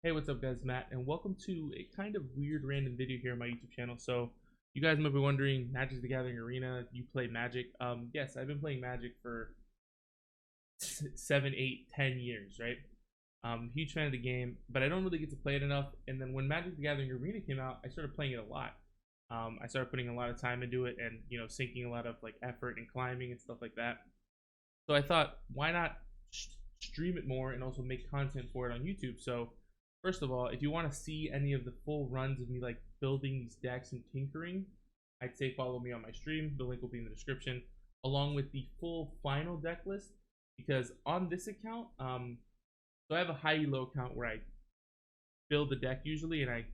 Hey, what's up guys, Matt, and welcome to a kind of weird random video here on my YouTube channel. So, you guys might be wondering, Magic the Gathering Arena, you play Magic? Yes, I've been playing Magic for 7, 8, 10 years, right? Huge fan of the game, but I don't really get to play it enough. And then when Magic the Gathering Arena came out, I started playing it a lot. I started putting a lot of time into it and, sinking a lot of like effort and climbing and stuff like that. So I thought, why not stream it more and also make content for it on YouTube? So first of all, if you want to see any of the full runs of me like building these decks and tinkering, I'd say follow me on my stream. The link will be in the description, along with the full final deck list. Because on this account, so I have a high-elo account where I build the deck usually, and I,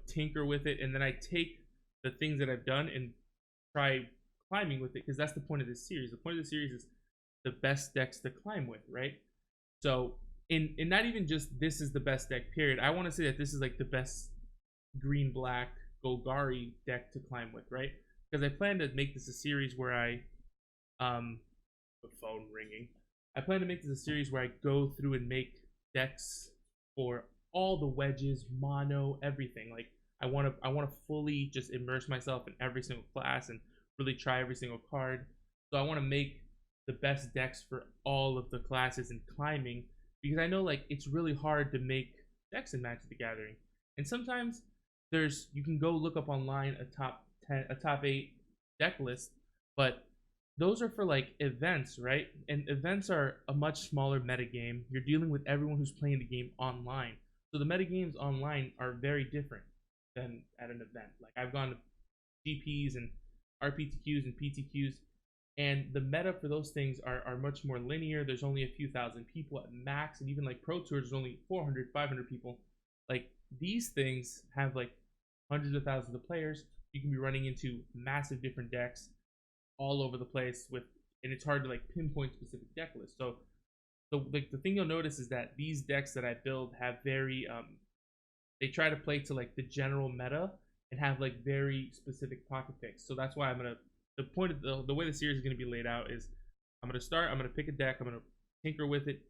tinker with it, and then I take the things that I've done and try climbing with it, because that's the point of this series. The point of the series is the best decks to climb with, right? So in not even just this is the best deck period, I want to say that this is like the best green black Golgari deck to climb with, right? Because I plan to make this a series where I the phone ringing. I plan to make this a series where I go through and make decks for all the wedges, mono, everything. Like I want to fully just immerse myself in every single class and really try every single card. So I want to make the best decks for all of the classes and climbing, because I know like it's really hard to make decks in Magic the Gathering. And sometimes you can go look up online a top 10, a top 8 deck list, but those are for like events, right? And events are a much smaller metagame. You're dealing with everyone who's playing the game online. So the metagames online are very different than at an event. Like I've gone to GPs and RPTQs and PTQs, and the meta for those things are much more linear. There's only a few thousand people at max, and even like Pro Tours, there's only 400, 500 people. Like these things have like hundreds of thousands of players. You can be running into massive different decks all over the place and it's hard to like pinpoint specific deck lists. So the thing you'll notice is that these decks that I build have very they try to play to like the general meta and have like very specific pocket picks. So that's why the point of the way the series is going to be laid out is I'm going to pick a deck, I'm going to tinker with it,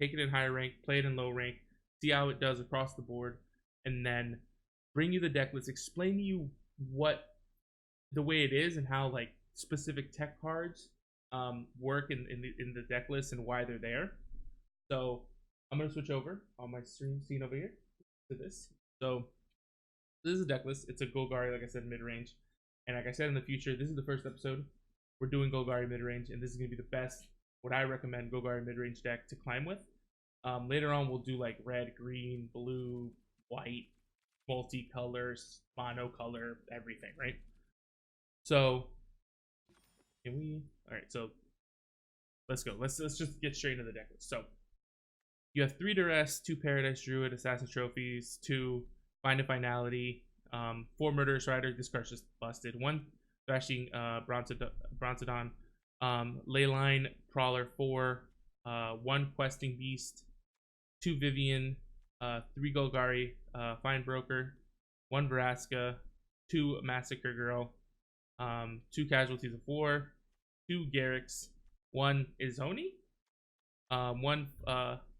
take it in higher rank, play it in low rank, see how it does across the board, and then bring you the deck list, explain to you what the way it is and how like specific tech cards work in the deck list and why they're there. So I'm going to switch over on my stream scene over here to this. So this is a deck list. It's a Golgari, like I said, mid-range. And like I said, in the future, this is the first episode. We're doing Golgari mid-range, and this is going to be the best, what I recommend, Golgari mid-range deck to climb with. Later on, we'll do like red, green, blue, white, multicolors, monocolor, everything, right? So can we? All right, so let's go. Let's just get straight into the deck list. So you have 3 Duress, 2 Paradise Druid, Assassin Trophies, 2 Find a Finality, 4 Murderous Rider. This card's just busted. 1 Thrashing Brontodon, Leyline Prowler 4, 1 Questing Beast, 2 Vivien, 3 Golgari Findbroker, 1 Vraska, 2 Massacre Girl, 2 Casualties of War, 2 Garruks, 1 Izoni, 1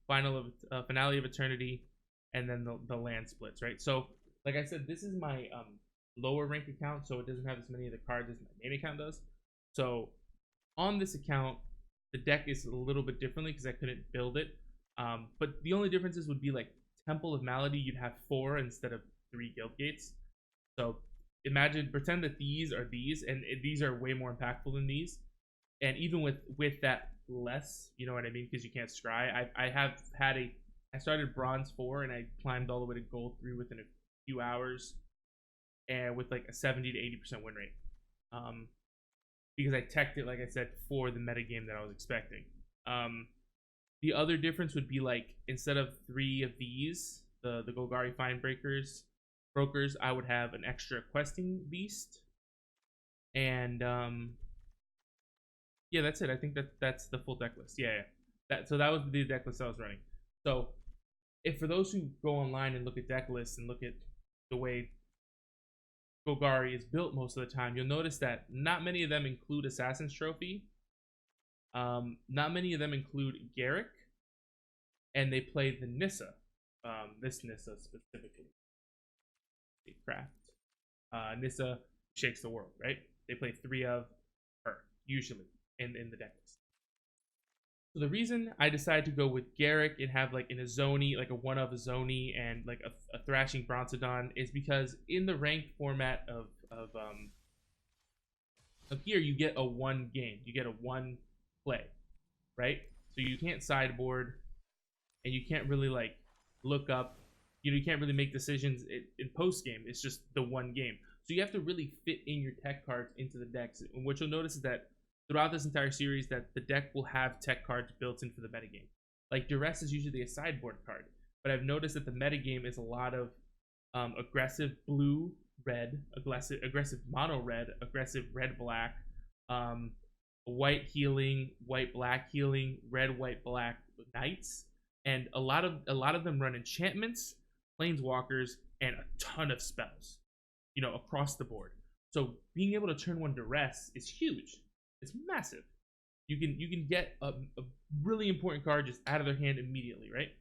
Finality of Eternity, and then the land splits, right? So, like I said, this is my lower rank account, so it doesn't have as many of the cards as my main account does. So, on this account, the deck is a little bit differently because I couldn't build it. But the only differences would be like Temple of Malady, you'd have 4 instead of 3 Guild Gates. So pretend that these are these, and these are way more impactful than these. And even with that less, you know what I mean, because you can't scry. I started bronze 4 and I climbed all the way to gold 3 within a few hours, and with like a 70 to 80% win rate. Because I teched it, like I said, for the metagame that I was expecting. The other difference would be like instead of 3 of these, the Golgari Findbrokers, I would have an extra Questing Beast, and yeah, that's it. I think that's the full deck list. Yeah. So that was the deck list I was running. So if for those who go online and look at deck lists and look at the way Golgari is built most of the time, you'll notice that not many of them include Assassin's Trophy. Not many of them include Garruk, and they play the Nissa. this Nissa specifically. Craft. Nissa shakes the world, right? They play 3 of her, usually, in the deck list. So the reason I decided to go with Garruk and have like an Izoni, like a 1 of Izoni and like a Thrashing Brontodon is because in the ranked format of here you get a 1 game. You get a 1 play, right? So you can't sideboard and you can't really like look up, you can't really make decisions in post game. It's just the 1 game. So you have to really fit in your tech cards into the decks. And what you'll notice is that throughout this entire series that the deck will have tech cards built in for the metagame. Like Duress is usually a sideboard card, but I've noticed that the metagame is a lot of aggressive blue, red, aggressive mono red, aggressive red black, white healing, white black healing, red white black knights, and a lot of them run enchantments, planeswalkers, and a ton of spells, across the board. So being able to turn 1 Duress is huge. It's massive. You can get a really important card just out of their hand immediately, right?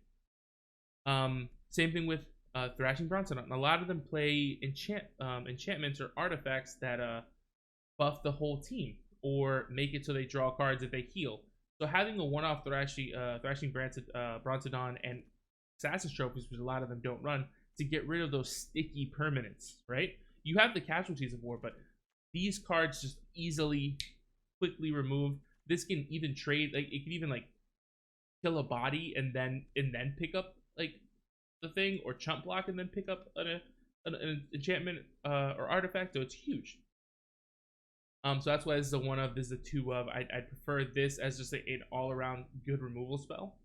Same thing with Thrashing Brontodon. A lot of them play enchantments or artifacts that buff the whole team or make it so they draw cards if they heal. So having a 1-off Thrashing Brontodon and Assassin's Trophies, which a lot of them don't run, to get rid of those sticky permanents, right? You have the Casualties of War, but these cards just easily, quickly removed. This can even trade, like it can even like kill a body and then pick up like the thing, or chump block and then pick up an enchantment or artifact. So it's huge. So that's why this is a 1 of, this is a 2 of. I prefer this as just an all-around good removal spell.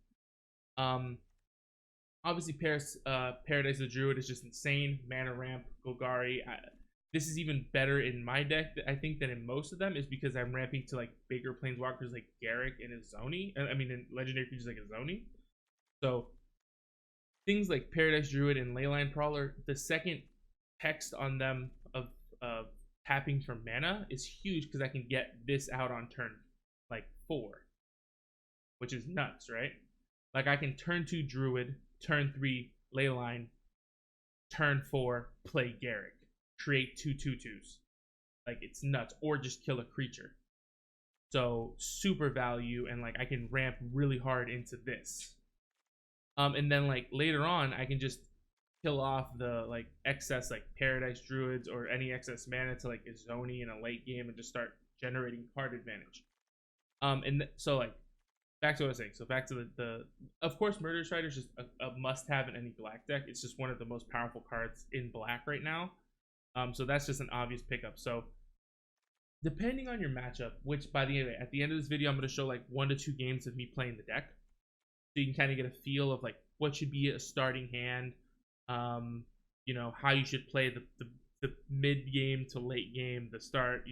Obviously Paradise of the Druid is just insane. Mana ramp, Golgari. This is even better in my deck, I think, than in most of them, is because I'm ramping to like bigger planeswalkers like Garruk and Izoni. I mean, in legendary creatures like Izoni. So things like Paradise Druid and Leyline Prowler, the second text on them of tapping for mana is huge because I can get this out on turn like 4, which is nuts, right? Like I can turn 2 Druid, turn 3 Leyline, turn 4 play Garruk. Create 2 2/2s. Like it's nuts, or just kill a creature. So super value, and like I can ramp really hard into this. And then like later on I can just kill off the like excess like Paradise Druids or any excess mana to like Izoni in a late game and just start generating card advantage. So like back to what I was saying. So back to the of course Murderous Rider is just a must-have in any black deck. It's just one of the most powerful cards in black right now. So that's just an obvious pickup. So depending on your matchup, which at the end of this video, I'm going to show like 1 to 2 games of me playing the deck. So you can kind of get a feel of like what should be a starting hand, how you should play the mid game to late game, the start,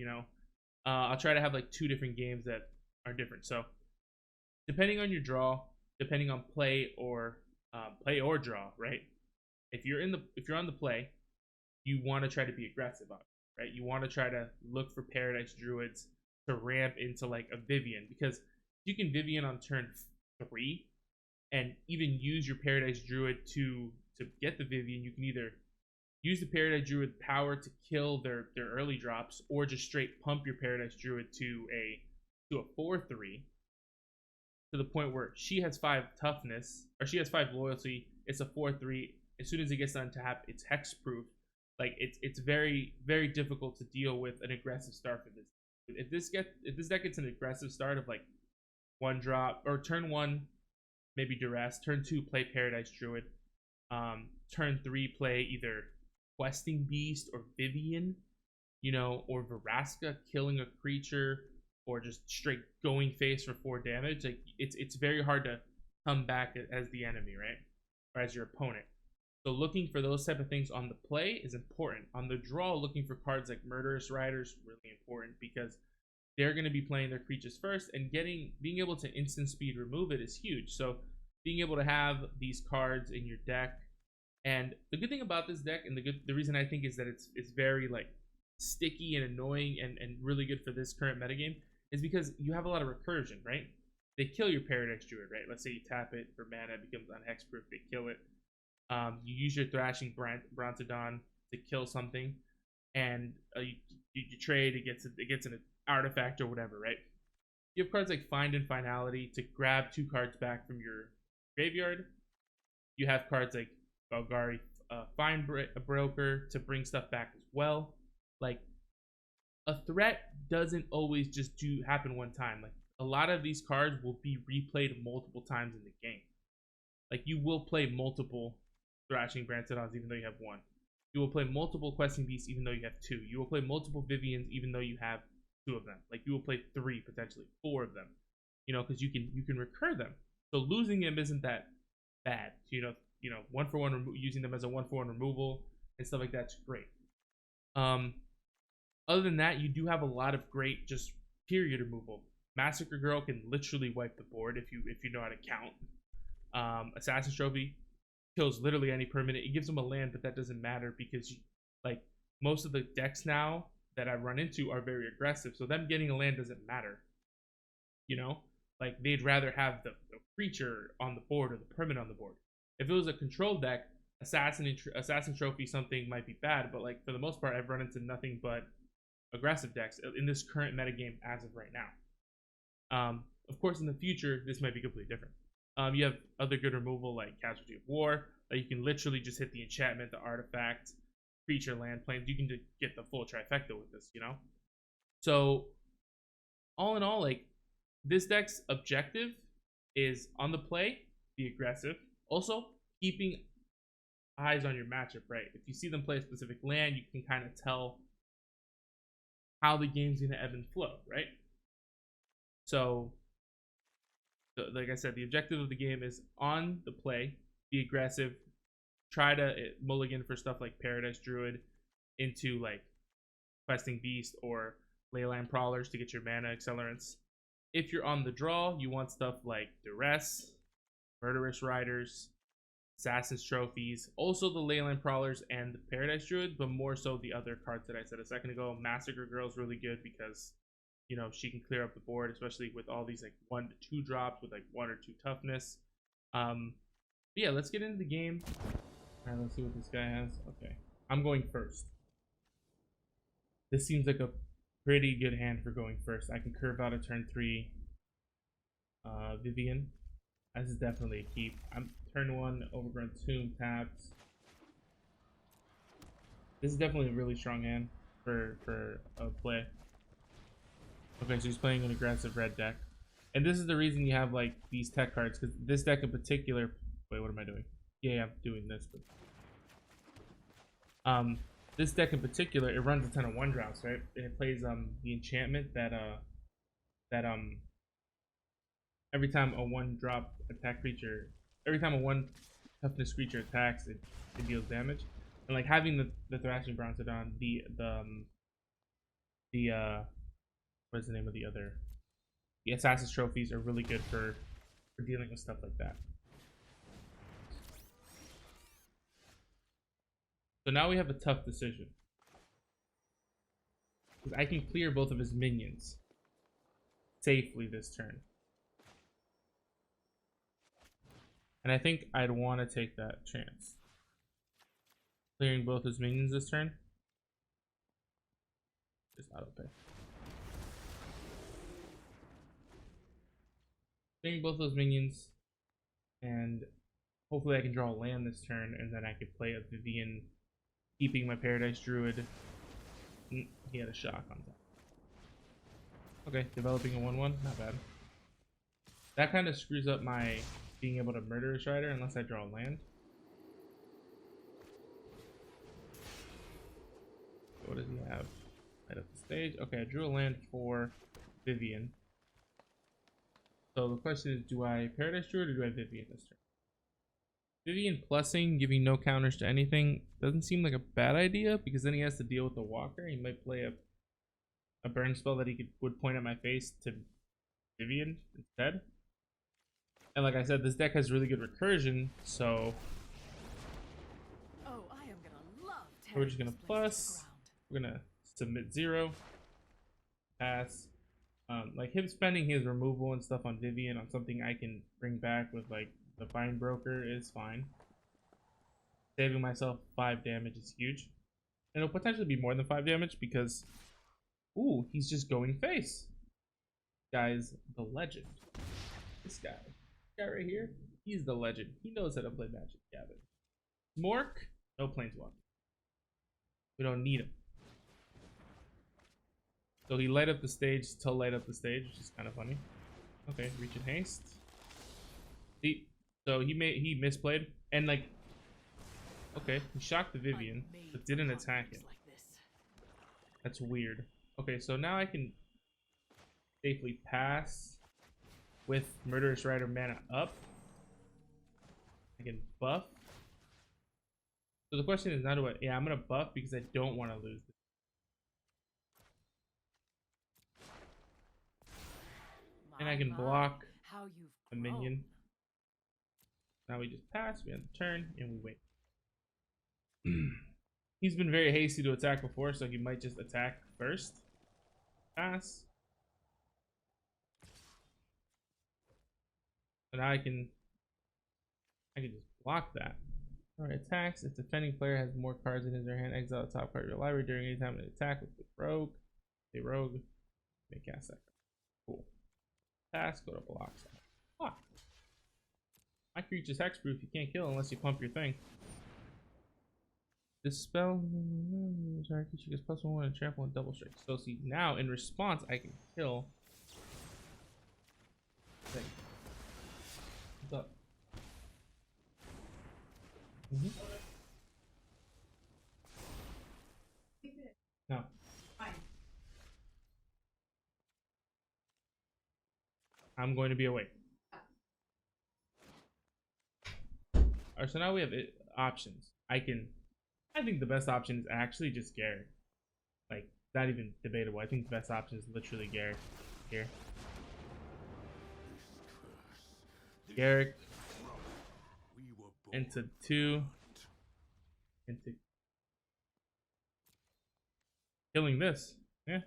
I'll try to have like 2 different games that are different. So depending on your draw, depending on play or draw, right? If you're on the play, you want to try to be aggressive on it, right? You want to try to look for Paradise Druids to ramp into like a Vivien, because you can Vivien on turn 3 and even use your Paradise Druid to get the Vivien. You can either use the Paradise Druid power to kill their early drops, or just straight pump your Paradise Druid to a 4/3 to the point where she has 5 toughness, or she has 5 loyalty. It's a 4/3. As soon as it gets done tap, it's hexproof. Like it's very, very difficult to deal with an aggressive start for this. If this deck gets an aggressive start of like 1 drop, or turn 1 maybe Duress, turn 2 play Paradise Druid, turn 3 play either Questing Beast or Vivien, or Vraska killing a creature, or just straight going face for 4 damage. Like it's very hard to come back as the enemy, right? Or as your opponent. So looking for those type of things on the play is important. On the draw, looking for cards like Murderous Rider is really important, because they're going to be playing their creatures first, and being able to instant speed remove it is huge. So being able to have these cards in your deck, and the good thing about this deck, and the reason I think is that it's very like sticky and annoying and really good for this current metagame, is because you have a lot of recursion, right? They kill your Paradise Druid, right? Let's say you tap it for mana, it becomes unhexproof, they kill it. You use your Thrashing Brontodon to kill something, and you trade. It gets an artifact or whatever, right? You have cards like Find and Finality to grab 2 cards back from your graveyard. You have cards like Golgari Findbroker to bring stuff back as well. Like, a threat doesn't always just happen one time. Like, a lot of these cards will be replayed multiple times in the game. Like, you will play multiple Thrashing Brontodons even though you have 1. You will play multiple Questing Beasts even though you have 2. You will play multiple Viviens even though you have 2 of them. Like, you will play 3, potentially 4 of them. You know, because you can recur them. So losing them isn't that bad. You know, 1-for-1 using them as a 1-for-1 removal and stuff like that's great. Other than that, you do have a lot of great just period removal. Massacre Girl can literally wipe the board if you know how to count. Assassin's Trophy kills literally any permanent. It gives them a land, but that doesn't matter because like most of the decks now that I run into are very aggressive, so them getting a land doesn't matter. You know, like they'd rather have the creature on the board or the permanent on the board. If it was a control deck, Assassin Trophy something might be bad, but like for the most part, I've run into nothing but aggressive decks in this current metagame as of right now. Of course, in the future, this might be completely different. You have other good removal like Casualty of War that you can literally just hit the enchantment, the artifact, creature, land, planes. You can just get the full trifecta with this, you know? So, all in all, like, this deck's objective is on the play, be aggressive. Also, keeping eyes on your matchup, right? If you see them play a specific land, you can kind of tell how the game's going to ebb and flow, right? So, like I said, the objective of the game is on the play, be aggressive, try to mulligan for stuff like Paradise Druid into like Questing Beast or Leyline Prowlers to get your mana accelerants. If you're on the draw, you want stuff like Duress, Murderous Riders, Assassin's Trophies, also the Leyline Prowlers and the Paradise Druid, but more so the other cards that I said a second ago. Massacre Girl is really good because, you know, she can clear up the board, especially with all these like 1 to 2 drops with like 1 or 2 toughness. Yeah, let's get into the game. All right, let's see what this guy has. Okay, I'm going first. This seems like a pretty good hand for going first. I can curve out a turn 3 Vivien. This is definitely a keep. I'm turn 1 Overgrown Tomb tapped. This is definitely a really strong hand for a play. Okay, so he's playing an aggressive red deck. And this is the reason you have like these tech cards, because this deck in particular. Wait, what am I doing? Yeah, I'm doing this, but this deck in particular, it runs a ton of 1-drops, right? And it plays the enchantment that every time a 1-drop attack creature, every time a 1 toughness creature attacks, it deals damage. And like having the Thrashing Brontodon, the what is the name of the other? The Assassin's Trophies are really good for dealing with stuff like that. So now we have a tough decision. Because I can clear both of his minions safely this turn. And I think I'd want to take that chance. Clearing both his minions this turn. Just auto pay. Clearing both those minions. And hopefully I can draw a land this turn. And then I could play a Vivien, keeping my Paradise Druid. He had a shock on that. Okay, developing a 1/1. Not bad. That kind of screws up my being able to Murderous Rider unless I draw a land. What does he have? Light up the stage. Okay, I drew a land for Vivien. So the question is, do I Paradise Druid or do I Vivien this turn? Vivien plussing, giving no counters to anything, doesn't seem like a bad idea, because then he has to deal with the walker. He might play a burn spell that he would point at my face to Vivien instead. And like I said, this deck has really good recursion, so we're just gonna plus. We're gonna submit 0, pass. Like him spending his removal and stuff on Vivien on something I can bring back with like the Findbroker is fine. saving myself 5 damage is huge. And it'll potentially be more than 5 damage because, ooh, he's just going face. Guy's the legend. This guy right here, he's the legend. He knows how to play Magic Gathering. Mork, no Planeswalker. We don't need him. So he light up the stage to light up the stage, which is kind of funny. Okay, reach and haste. See, so he misplayed and like, okay, he shocked the Vivien, but didn't attack it. That's weird. Okay, so now I can safely pass with Murderous Rider mana up. I can buff. So the question is, now do I? Yeah, I'm gonna buff because I don't want to lose this. And I can block a minion. Now we just pass, we end the turn, and we wait. He's been very hasty to attack before, so he might just attack first. Pass. So now I can just block that. Alright, attacks. If the defending player has more cards in his or her hand, exile the top card of your library during any time of attack with the rogue. A rogue. They cast that card. Cool. Pass, go to block. Block. My creature's hexproof. You can't kill unless you pump your thing. This spell, sorry, creature gets +1 and trample and double strike. So see, now in response, I can kill. What's up? No. I'm going to be awake. Alright, so now we have options. I think the best option is actually just Garruk. Like, not even debatable. I think the best option is literally Garruk here. Garruk into 2 into killing this. Yeah.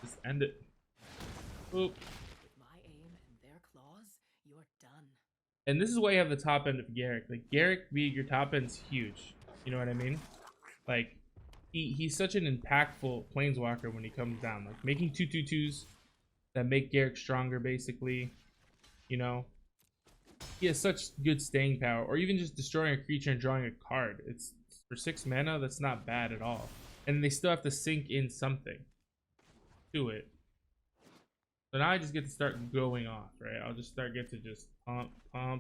Just end it. Oop. My aim and their claws, you're done. And this is why you have the top end of Garruk. Like, Garruk being your top end's huge. You know what I mean? Like, he's such an impactful planeswalker when he comes down. Like, making 2/2/2s that make Garruk stronger, basically. You know? He has such good staying power. Or even just destroying a creature and drawing a card. It's for 6 mana, that's not bad at all. And they still have to sink in something to it. So now I just get to start going off, right? I'll just get to just pump. I'd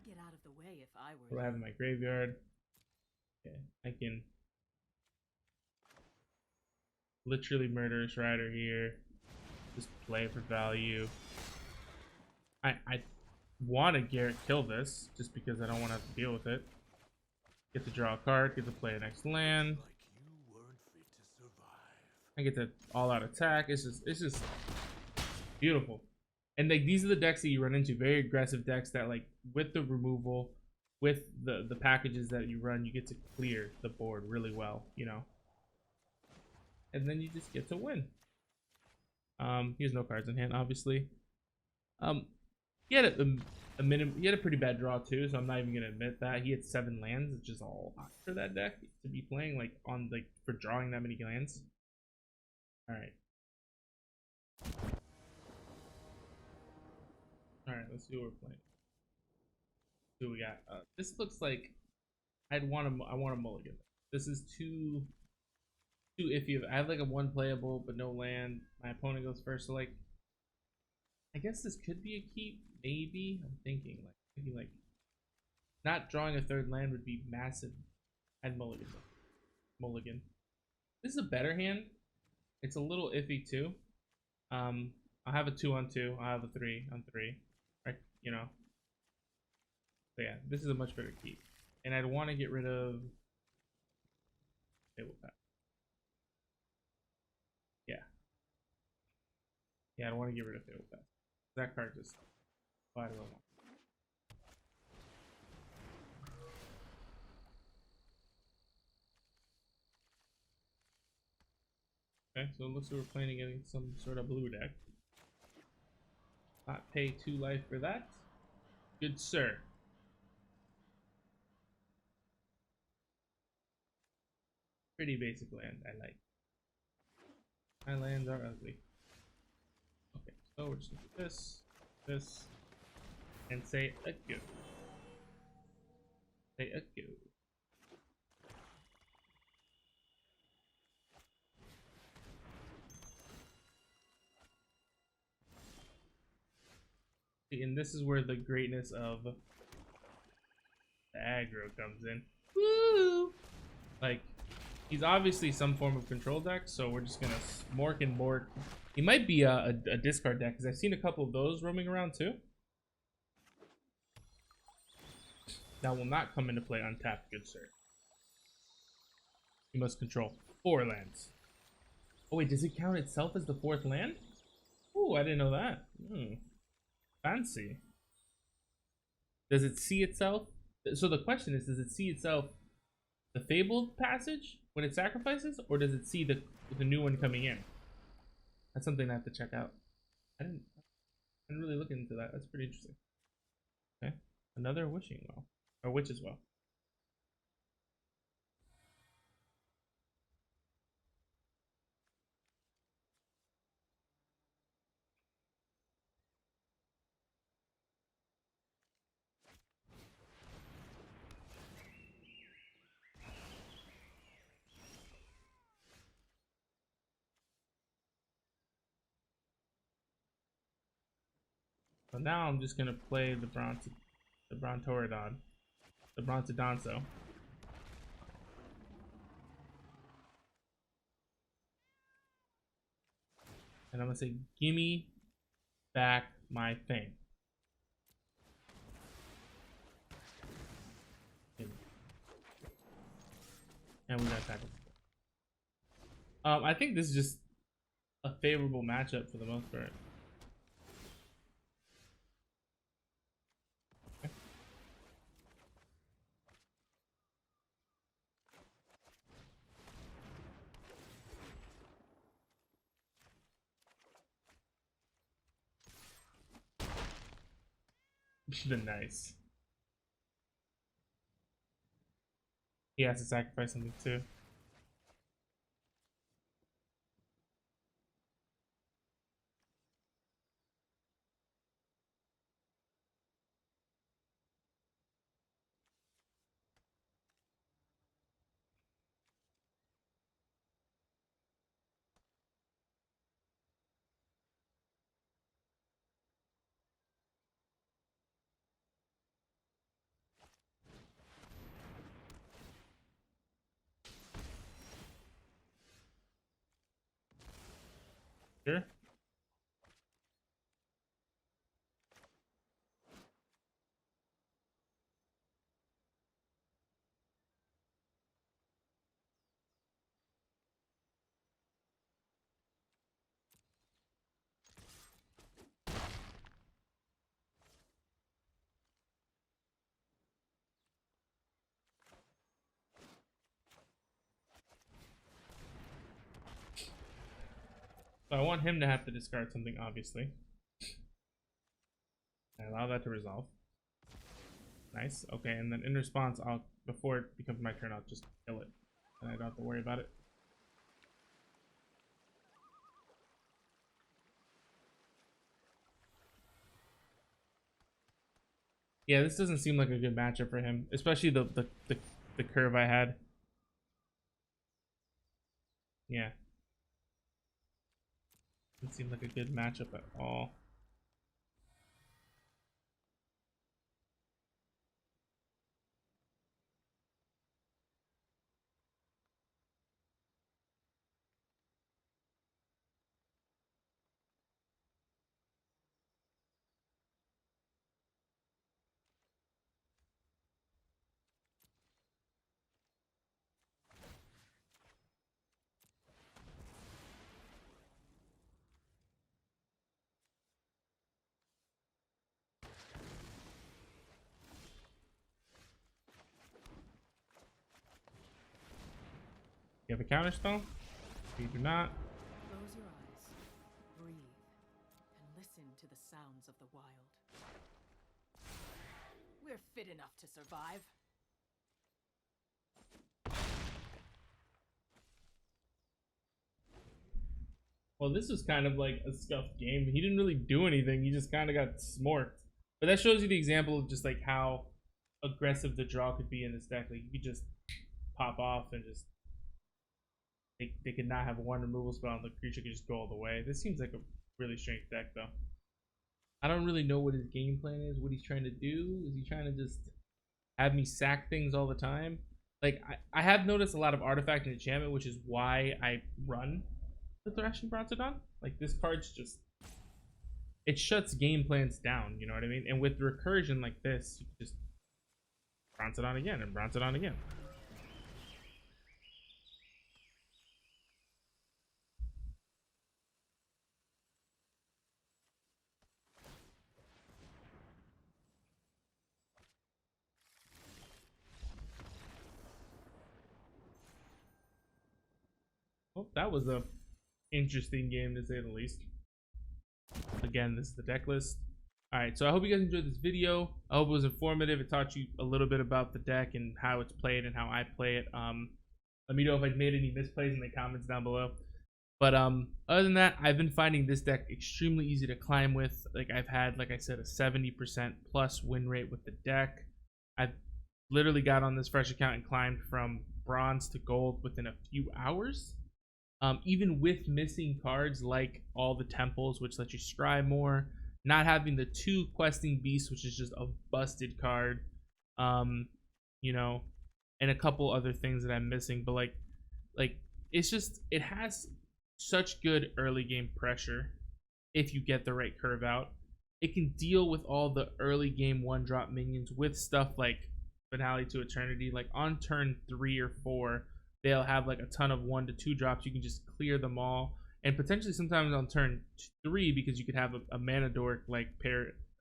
get out of the way if I were. What do I have in my graveyard? Okay, I can literally Murderous Rider here. Just play for value. I want to Garruk kill this just because I don't want to have to deal with it. Get to draw a card, get to play a next land. I get to all-out attack. It's just beautiful. And like, these are the decks that you run into, very aggressive decks that, like, with the removal, with the packages that you run, you get to clear the board really well, you know. And then you just get to win. He has no cards in hand, obviously. He had he had a pretty bad draw too, so I'm not even gonna admit that. He had 7 lands, which is a lot for that deck to be playing, like, on, like, for drawing that many lands. Alright. Alright, let's see what we're playing. See what we got. This looks like I want a mulligan. This is too iffy. I have like a 1 playable but no land. My opponent goes first, so like, I guess this could be a keep, maybe. I'm thinking like, maybe like not drawing a 3rd land would be massive. I'd mulligan. This is a better hand. It's a little iffy too. I'll have a 2/2. I'll have a 3/3. Right, you know. So yeah, this is a much better keep. And I'd want to get rid of Fabled Passage. Yeah, I want to get rid of Fabled Passage. That card just I don't know. Okay, so it looks like we're playing against some sort of blue deck. Not pay 2 life for that. Good sir. Pretty basic land, I like. My lands are ugly. Okay, so we're just gonna do this, and say a go. Say a go. And this is where the greatness of the aggro comes in. Woo! Like, he's obviously some form of control deck, so we're just gonna mork and bork. He might be a discard deck, because I've seen a couple of those roaming around too. That will not come into play untapped, good sir. You must control 4 lands. Oh wait, does it count itself as the 4th land? Oh, I didn't know that. Fancy. Does it see itself? So the question is, does it see itself the Fabled Passage when it sacrifices, or does it see the new one coming in? That's something I have to check out. I didn't really look into that. That's pretty interesting. Okay, another wishing well, or witch's well. So now I'm just gonna play the Brontodon, the Brontodonso. And I'm gonna say, gimme back my thing. And we got tackled. I think this is just a favorable matchup for the most part. Been nice. He has to sacrifice something too. Sure. So I want him to have to discard something, obviously. I allow that to resolve. Nice. Okay, and then in response, before it becomes my turn, I'll just kill it, and I don't have to worry about it. Yeah, this doesn't seem like a good matchup for him, especially the curve I had. Yeah, doesn't seem like a good matchup at all. You have a counter spell? You do not. Close your eyes, breathe, and listen to the sounds of the wild. We're fit enough to survive. Well, this was kind of like a scuffed game. He didn't really do anything. He just kind of got smorked. But that shows you the example of just like how aggressive the draw could be in this deck. Like you could just pop off and just they could not have one removal spell and the creature could just go all the way. This seems like a really strange deck though. I don't really know what his game plan is, what he's trying to do. Is he trying to just have me sack things all the time? Like I have noticed a lot of artifact and enchantment, which is why I run the Thrashing Brontodon. Like this card's just, it shuts game plans down, you know what I mean? And with recursion like this, you can just Brontodon again and Brontodon again. Well, that was a interesting game to say the least. Again, this is the deck list. Alright, so I hope you guys enjoyed this video. I hope it was informative. It taught you a little bit about the deck and how it's played and how I play it. Let me know if I've made any misplays in the comments down below. But other than that, I've been finding this deck extremely easy to climb with. Like I've had, like I said, a 70% plus win rate with the deck. I've literally got on this fresh account and climbed from bronze to gold within a few hours. Even with missing cards like all the temples, which let you scry more, not having the 2 questing beasts, which is just a busted card, you know, and a couple other things that I'm missing. But like it's just, it has such good early game pressure if you get the right curve out. It can deal with all the early game 1-drop minions with stuff like Finality to Eternity. Like on turn 3 or 4. They'll have like a ton of 1 to 2 drops. You can just clear them all. And potentially sometimes on turn 3, because you could have a mana dork like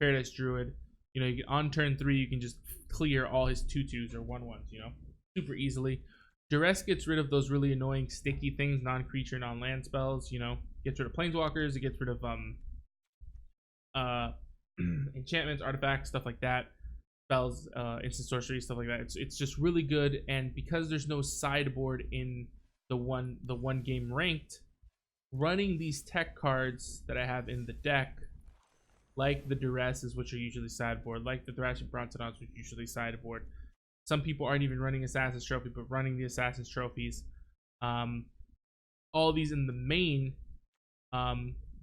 Paradise Druid. You know, on turn 3, you can just clear all his 2/2s or 1/1s, you know, super easily. Duress gets rid of those really annoying sticky things, non-creature, non-land spells, you know. Gets rid of planeswalkers. It gets rid of enchantments, artifacts, stuff like that. Spells, instant sorcery, stuff like that. It's just really good, and because there's no sideboard in the one game ranked, running these tech cards that I have in the deck, like the Duresses, which are usually sideboard, like the Thrashing Brontodons, which are usually sideboard. Some people aren't even running Assassin's Trophy, but running the Assassin's Trophies. All these in the main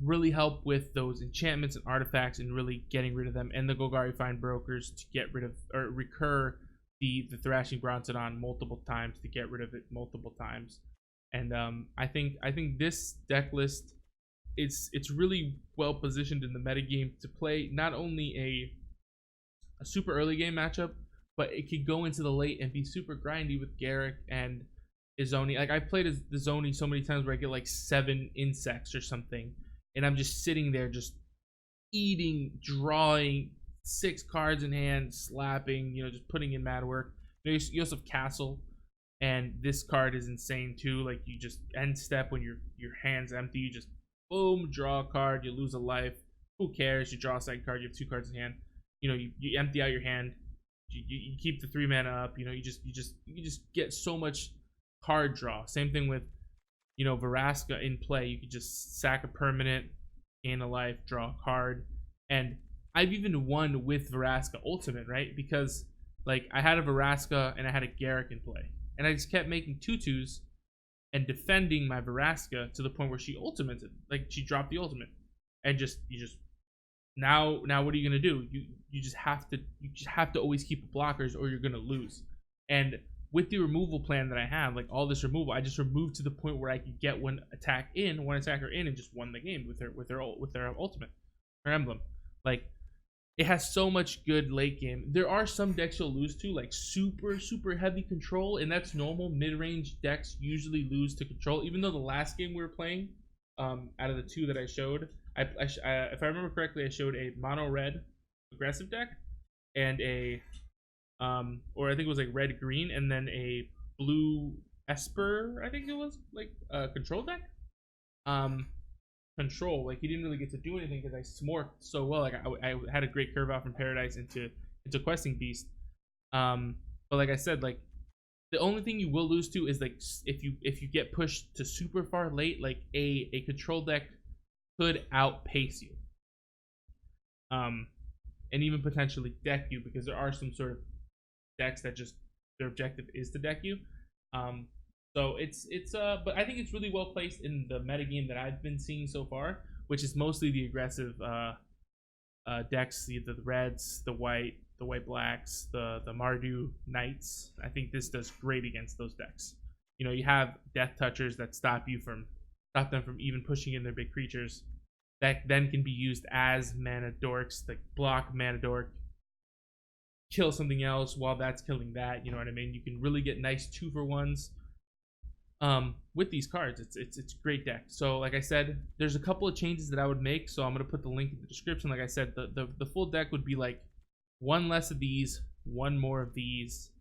really help with those enchantments and artifacts and really getting rid of them, and the Golgari Findbrokers to get rid of or recur the Thrashing Brontodon multiple times to get rid of it multiple times. And I think this deck list, it's really well positioned in the metagame to play not only a super early game matchup, but it could go into the late and be super grindy with Garruk and Izoni. Like I've played as Izoni so many times where I get like 7 insects or something, and I'm just sitting there just eating, drawing 6 cards in hand, slapping, you know, just putting in mad work. You also have Castle, and this card is insane too. Like you just end step when your hand's empty, you just boom, draw a card, you lose a life. Who cares? You draw a second card, you have 2 cards in hand. You know, you empty out your hand. You keep the 3 mana up. You know, you just get so much card draw. Same thing with, you know, Vraska in play. You could just sack a permanent, gain a life, draw a card. And I've even won with Vraska Ultimate, right? Because like I had a Vraska and I had a Garruk in play, and I just kept making 2/2s and defending my Vraska to the point where she ultimated. Like she dropped the ultimate, and now what are you gonna do? You just have to always keep blockers or you're gonna lose. And with the removal plan that I have, like all this removal, I just removed to the point where I could get one attacker in, and just won the game with their ultimate, her emblem. Like it has so much good late game. There are some decks you'll lose to, like super heavy control, and that's normal. Mid-range decks usually lose to control. Even though the last game we were playing, out of the 2 that I showed, if I remember correctly, I showed a mono red aggressive deck and a or I think it was like red green and then a blue Esper, I think it was like a control deck. control. Like he didn't really get to do anything because I smorked so well. Like I had a great curve out from Paradise into Questing Beast. But like I said, like the only thing you will lose to is like if you get pushed to super far late, like a control deck could outpace you. And even potentially deck you, because there are some sort of decks that just their objective is to deck you. So it's but I think it's really well placed in the metagame that I've been seeing so far, which is mostly the aggressive decks, the reds, the white blacks, the Mardu Knights. I think this does great against those decks. You know, you have Death Touchers that stop them from even pushing in their big creatures. That then can be used as mana dorks, like block mana dork, kill something else while that's killing that. You know what I mean? You can really get nice 2-for-1s with these cards. It's a great deck. So like I said, there's a couple of changes that I would make. So I'm gonna put the link in the description. Like I said, the full deck would be like 1 less of these, 1 more of these.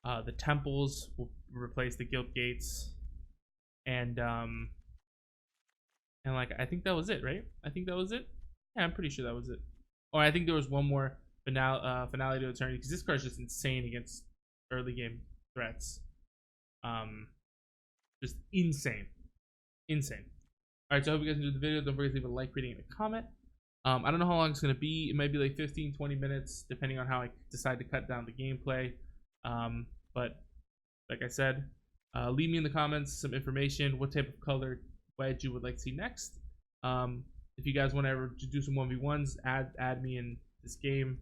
The temples will replace the guild gates, and like I think that was it, right? I think that was it. Yeah, I'm pretty sure that was it. Or I think there was one more finality to eternity, because this card's just insane against early game threats. Just insane. All right, so I hope you guys enjoyed the video. Don't forget to leave a like, rating, and a comment. I don't know how long it's gonna be. It might be like 15-20 minutes, depending on how I decide to cut down the gameplay. But like I said, leave me in the comments some information, what type of color wedge you would like to see next. If you guys want to ever do some 1v1s, add me in this game.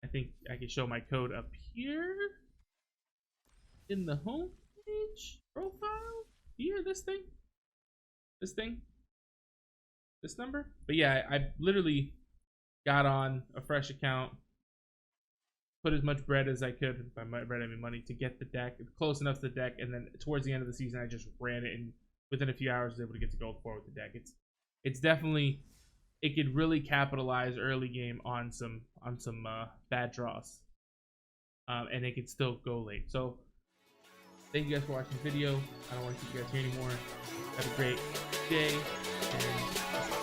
I think I can show my code up here in the home page profile here. This number. But yeah, I literally got on a fresh account, put as much bread as I could, by bread I mean money, to get the deck close enough to the deck, and then towards the end of the season I just ran it, and within a few hours I was able to get to Gold 4 with the deck. It's definitely, it could really capitalize early game on some bad draws, and it could still go late. So thank you guys for watching the video. I don't want to keep you guys here anymore. Have a great day, and